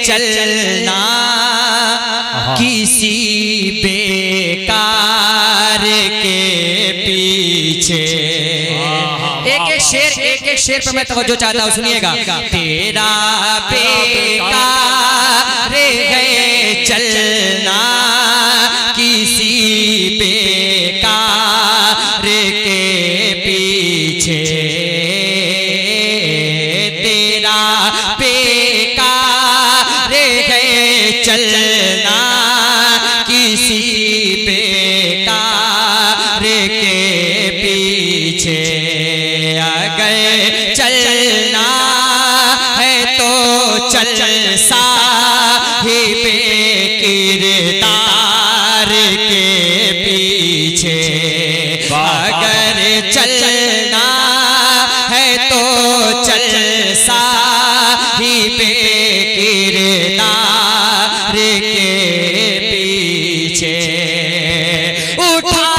चलना किसी बेकार के पीछे। एक एक शेर पे मैं तवज्जो चाहता हूँ, सुनिएगा। तेरा बेकार है चलना किसी बेकार के पीछे, तेरा बेकार है चलना किसी बेकार के पीछे। अगर चलना है तो चल साहिबे किरदार के पीछे। अगर चलना है तो चल साहिबे किरदार के पीछे। उठा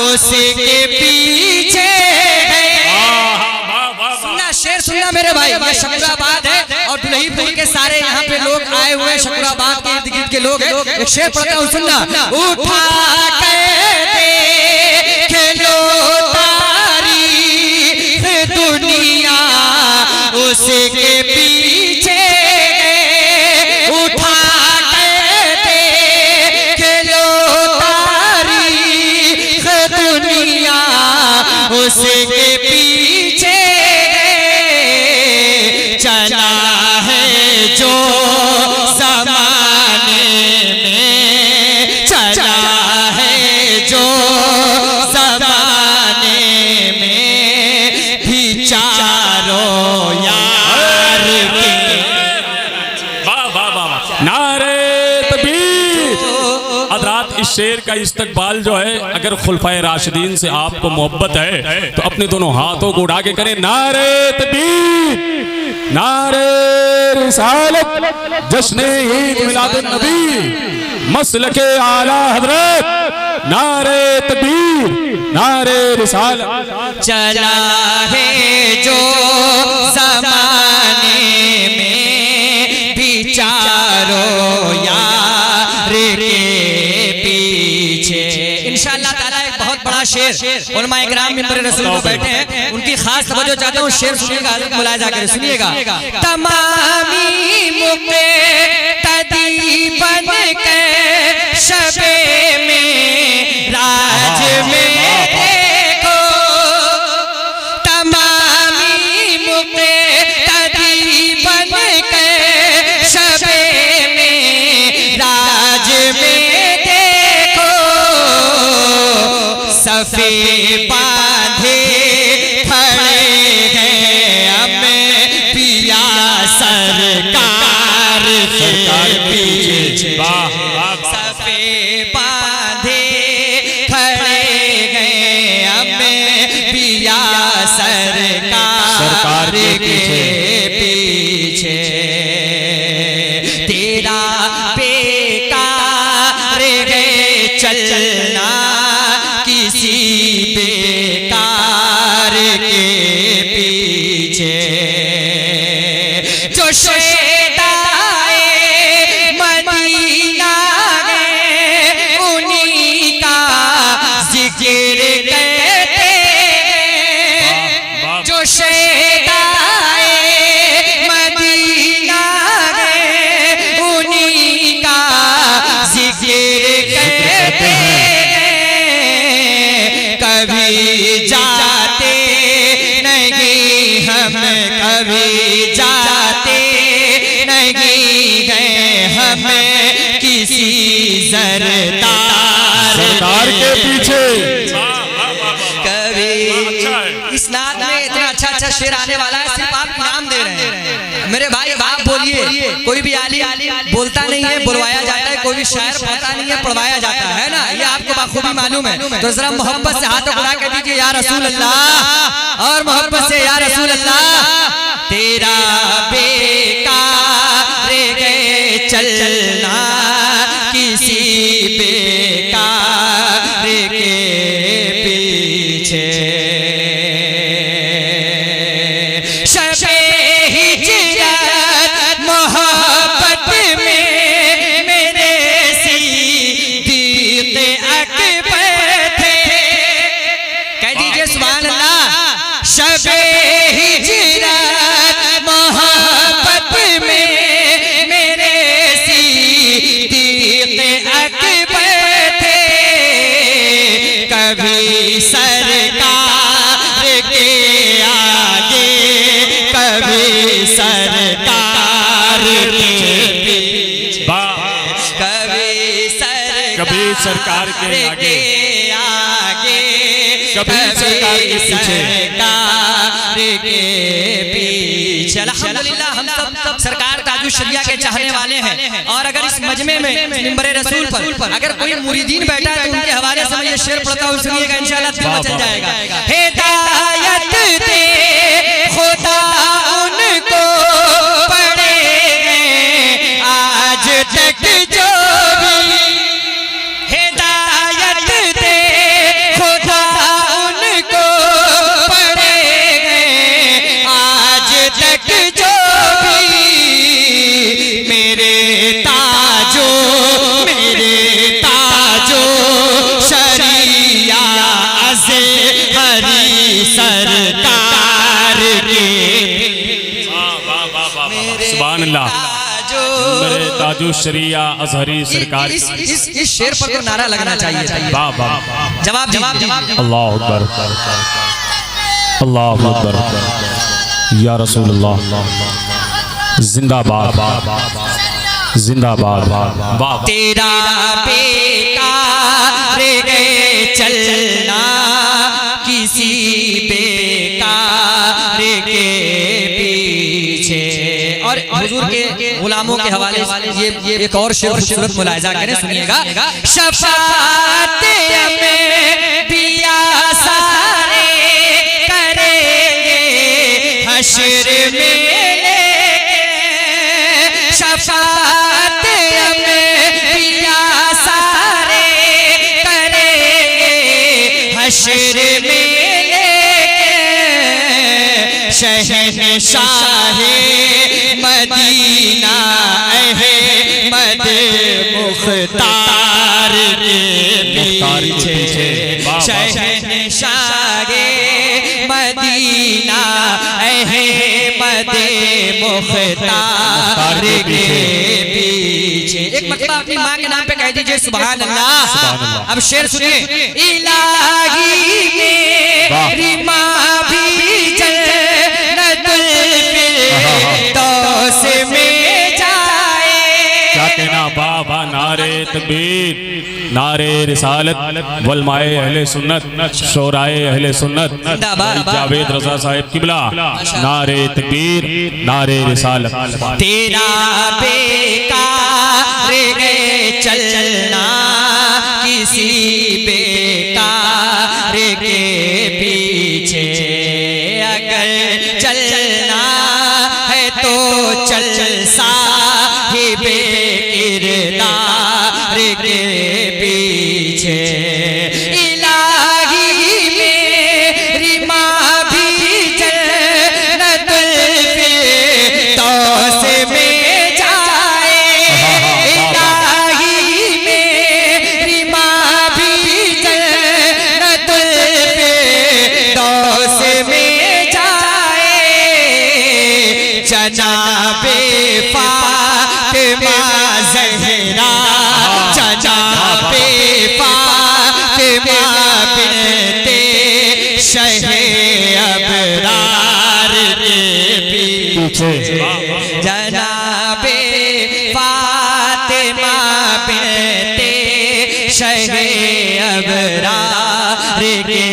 उसके पीछे है। सुनना शेर, सुनना मेरे भाई, ये शकुराबाद है और दुल्हीपुर के सारे यहाँ पे लोग आए हुए हैं, शकुराबाद के इर्द गिर्द के लोग हैं। एक शेर पढ़ता हूँ, सुनना। उठा के खेलो तारीख दुनिया उसके पीछे, उठा उसके पीछे चला है जो ज़माने में, चला है जो ज़माने में भी चारों यार के। नारे तकबीर। हज़रात, इस शेर का इस्तकबाल जो है, अगर खुलफाए राशिदीन से आपको मोहब्बत है तो अपने दोनों हाथों को उठा के करें नारे तकबीर, नारे रिसालत, जश्न ईद मिलादुन नबी, मसलके आला हज़रत, नारे तकबीर, नारे रिसालत। चला है जो ज़माने में भी चारों यार के पीछे। इंशाअल्लाह ताला एक बहुत बड़ा शेर, उलमा इकराम मिंबर रसूल को बैठे हैं, उनकी खास तवज्जो चाहता हूँ। शेर सुनिएगा, मुलाहिजा करें, सुनिएगा। तमामी मुक़्तदी बन के शबे में राज में देखो, तमामी मुक़्तदी बन के शबे में राज में देखो, सफ़े बांधे खड़े हैं हमें पिया सरकार के पीछे। सफ़े बांधे खड़े हैं हमें पिया सरकार के पीछे। तेरा बेकार है चलना किसी बेकार के पीछे। जो शेदाए मदीना है उन्हीं का जिक्र करते हैं। जो शेदाए मदीना है उन्हीं का जिक्र करते हैं। कभी जाते नहीं हम, कभी जाते नहीं गए हमें किसी सरदार के पीछे। कभी इस नात में इतना अच्छा अच्छा शेर आने वाला है, सिर्फ आप इनाम दे रहे हैं मेरे भाई। आप बोलिए, कोई भी आली बोलता नहीं है, बुलवाया जाता है, कोई भी शायर पढ़ता नहीं है, पढ़वाया जाता है ना, ये आपको बखूबी मालूम है। तो जरा मोहब्बत से हाथों को कह दीजिए या रसूल अल्लाह, और मोहब्बत से या रसूल अल्लाह। तेरा बेकार है चलना किसी बेकार के पीछे। कभी सरकार के आगे, कभी सरकार के पीछे, कभी सरकार के आगे, कभी सरकार के पीछे, पीछे। अल्हम्दुलिल्लाह हम सब सरकार ताजु शरिया के चाहने वाले हैं। और अगर इस मजमे में मिंबरे रसूल पर अगर कोई मुरीदीन बैठा है तो उनके हवाले से मैं ये शेर पढ़ता हूँ, सुनिएगा इंशाअल्लाह दिल चल जाएगा। हिदायत दे खुदा उनको पड़े हैं आज तक जो भी, हिदायत दे खुदा उनको पड़े हैं आज तक जो भी, मेरे ताजो शरिया अज़हरी सरकार के, सुभान अल्लाह, मेरे ताजो शरिया अज़हरी सरकार। इस शेर पर तो नारा लगना चाहिए। वाह वाह, जवाब अल्लाह अकबर, अल्लाह अकबर, या रसूलुल्लाह, जिंदाबाद जिंदाबाद। वाह, तेरा बेकार गे चलना किसी बेकार के पीछे। और हुजूर के गुलामों के हवाले से ये एक और शेर खूबसूरत मुलाहिजा करें, सुनिएगा। शफाअत में पिया सारे करेंगे हश्र में, शफाअत में पिया सारे करेंगे हश्र में, शहंशाहे मदीना अहमद मुख्तार के पीछे, शहंशाहे मदीना अहमद मुख्तार के पीछे। एक मरतबा अपनी माँ के नाम पे कह दीजिए सुभान अल्लाह। अब शेर सुनिए। इलाही मेरी माँ भी बाबा, नारे तकबीर, नारे रिसालत, वलमाए अहले सुन्नत, शोराए अहले सुन्नत, जावेद रजा साहिब किबला, नारे तकबीर, नारे रिसालत। तेरा बेकार गे चलना किसी बेकार के पीछे, अगर चलना है तो चल साहिबे किरदार के पीछे। इलाही मेरी माँ भी जन्नत फिरदौस में जाए, इलाही मेरी माँ भी जन्नत फिरदौस में जाए, जनाबे फातिमा ज़हरा, जनाबे फातिमा बिनते शहे अबरार के पीछे, जनाबे फातिमा बिनते शहे अबरार के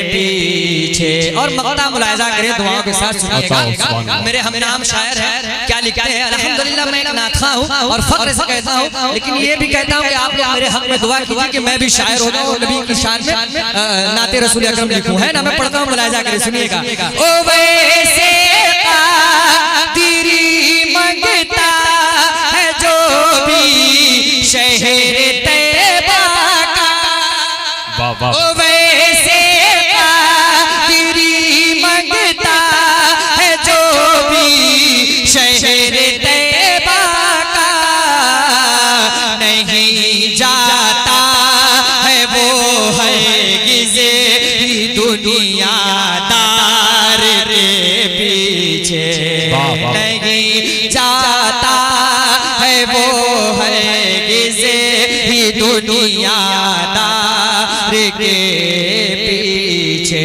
पीछे। और मक्ता मुलाहिजा करें दुआओं के साथ, सुनिएगा। मेरे हम नाम शायर है, क्या लिखते हैं। अल्हम्दुलिल्लाह मैं एक नाखा हूँ और फख्र से कहता हूँ, लेकिन ये भी कहता हूँ कि आप लोग मेरे हक में दुआ कीजिए कि मैं भी शायर हो जाऊँ और नबी की शान में नाते रसूल अकरम लिखूं। है ना, मैं पढ़ता हूँ, मुलाहिजा करें, सुनिएगा। ओ वैसे तेरी मंगता है जो भी शहर तैयबा का, ओ वैसे तेरी मंगता है जो भी शहर तैयबा का, नहीं जाता है वो हरगिज़ दुनियादार के पीछे, नहीं जाता है वो हरगिज़ दुनियादार के पीछे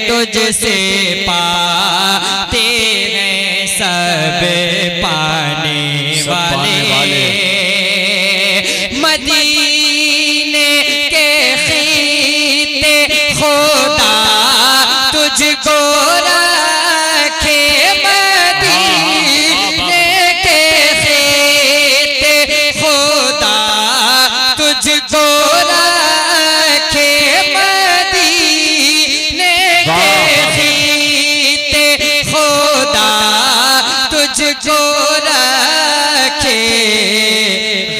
तुझसे पाते हैं सब पाने वाले मदीने के खीते खुदा तुझको रखे मदीने के खीते खुदा तुझको रखे तुझको रखे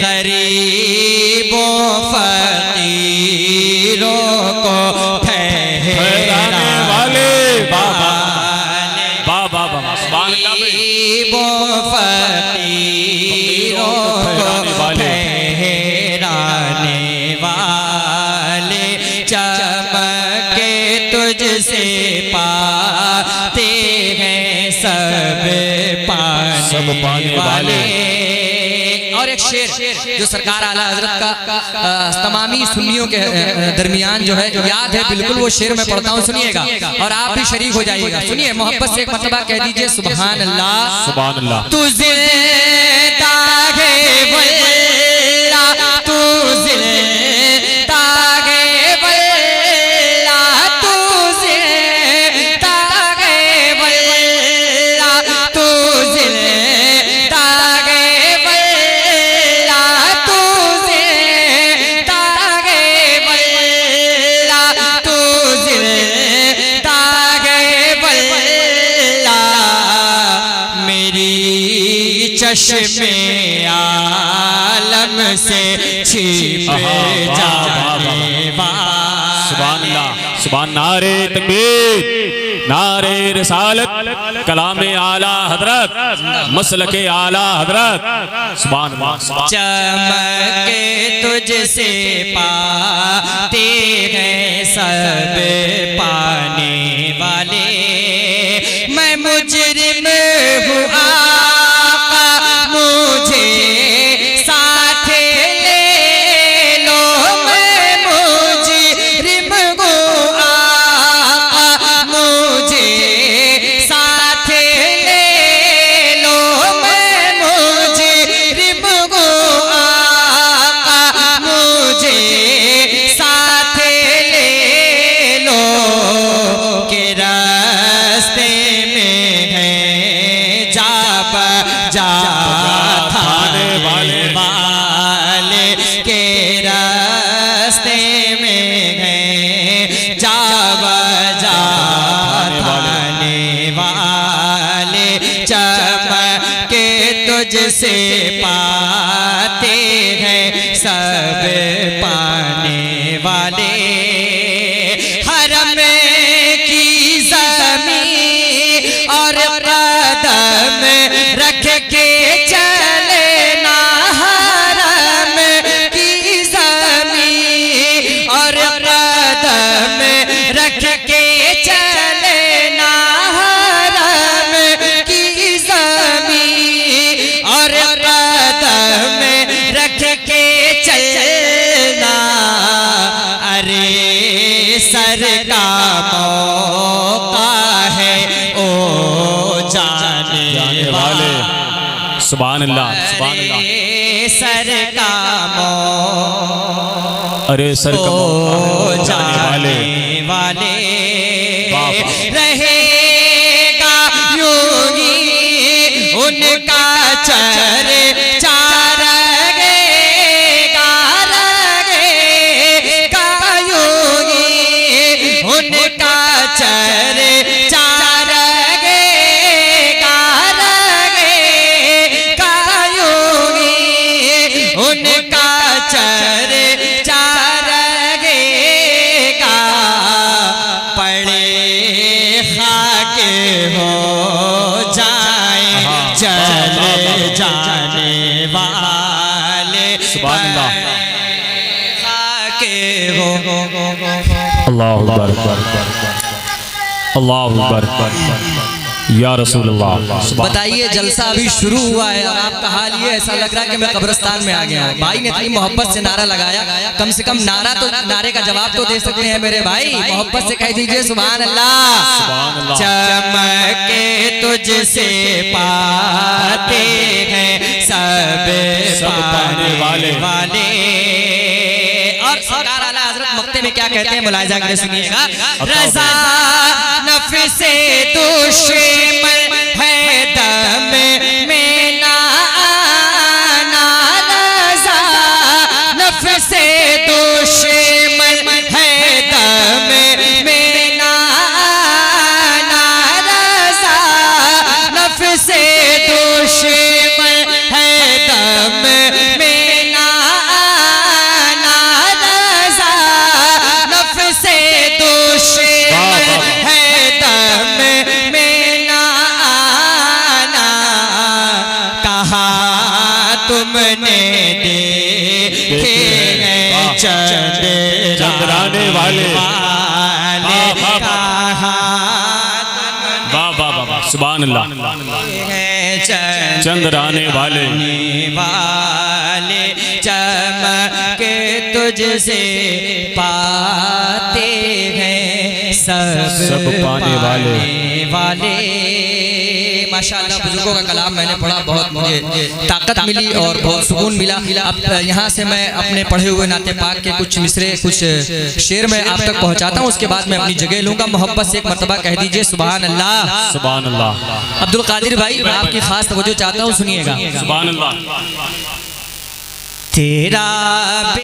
गरीबों फकीरों को ठहराने वाले गरीबों फकीरों को ठहराने वाले चमके तुझसे पाते हैं सब पाने वाले। और एक शेर जो सरकार आला हजरत का तमामी सुन्नियों के दरमियान जो है याद है बिल्कुल, वो शेर मैं पढ़ता हूँ, सुनिएगा और आप भी शरीक हो जाइएगा। सुनिए, मोहब्बत से एक मरतबा कह दीजिए सुभान अल्लाह। सुभान अल्लाह। तू जिंदा है वल्ला, तू जिंदा है वल्ला, तू जिंदा है वल्ला, तू जिंदा है वल्ला, तू जिंदा है वल्ला, तू जिंदा है वल्ला, मेरी चश्मे आलम से छिप जाने वाला। सुभान अल्लाह, सुभान। नारे तकबीर, नारे रिसालत, कलामे आला हजरत, मसलके आला हजरत। सुभान अल्लाह। चमके तुझसे पाते हैं सब पाने वाले, मैं मुजरिम हूँ आका मुझे साथ ले लो, मैं मुजरिम हूँ आका मुझे साथ ले लो, मैं मुजरिम हूँ आका मुझे साथ ले लो, के रास्ते में है जाने वाले के रास्ते में है जाने वाले, चमके तुझसे पाते हैं सब पाने वाले। हरम की ज़मीन और कदम रख के चलना, हरम की ज़मीन और कदम रख के चलना, हरम की ज़मीन और कदम रख के चलना। अरे सर का मौका है ओ जाने वाले। सुभान अल्लाह, सुभान अल्लाह। सर का मौका, अरे सर का मौका जाने वाले रहेगा यूं ही उनका चर्चा रहेगा, रहेगा अल्लाह अकबर या रसूल अल्लाह। बताइए जलसा अभी शुरू हुआ है और आपका हाल ये ऐसा लग रहा है कि मैं कब्रिस्तान में आ गया हूँ। भाई ने इतनी मोहब्बत से नारा लगाया, कम से कम नारे का जवाब तो दे सकते हैं मेरे भाई। मोहब्बत से कह दीजिए सुभान अल्लाह। चमके तुझसे पाते हैं सब पाने वाले और सरकार आला हज़रत मक्ते में क्या कहते हैं मुलाहिजा करके सुनिएगा। रज़ा नफ़्से दुश्मन है दम में ना आना, रज़ा नफ़्से दुश्मन है दम में ना आना, रज़ा नफ़्से दुश्मन है दम में ना आना, रज़ा नफ़्से दुश्मन है दम में ना आना। कहाँ तुमने देखे हैं चंद्राने वाले, वाह वाह वाह सुभान अल्लाह। चंद्राने वाले चमके तुझसे पाते हैं सब पाने वाले। माशाअल्लाह बुजुर्गों का कलाम मैंने पढ़ा, बहुत मुझे ताकत मिली और बहुत सुकून मिला। अब यहाँ से मैं अपने पढ़े हुए नाते पाक के कुछ मिसरे कुछ शेर में आप तक पहुँचाता हूँ, उसके बाद मैं अपनी जगह लूँगा। मोहब्बत से एक मरतबा कह दीजिए सुभान अल्लाह। सुभान अल्लाह। अब्दुल कादिर भाई मैं आपकी खास तवज्जो चाहता हूँ, सुनिएगा। सुभान अल्लाह। तेरा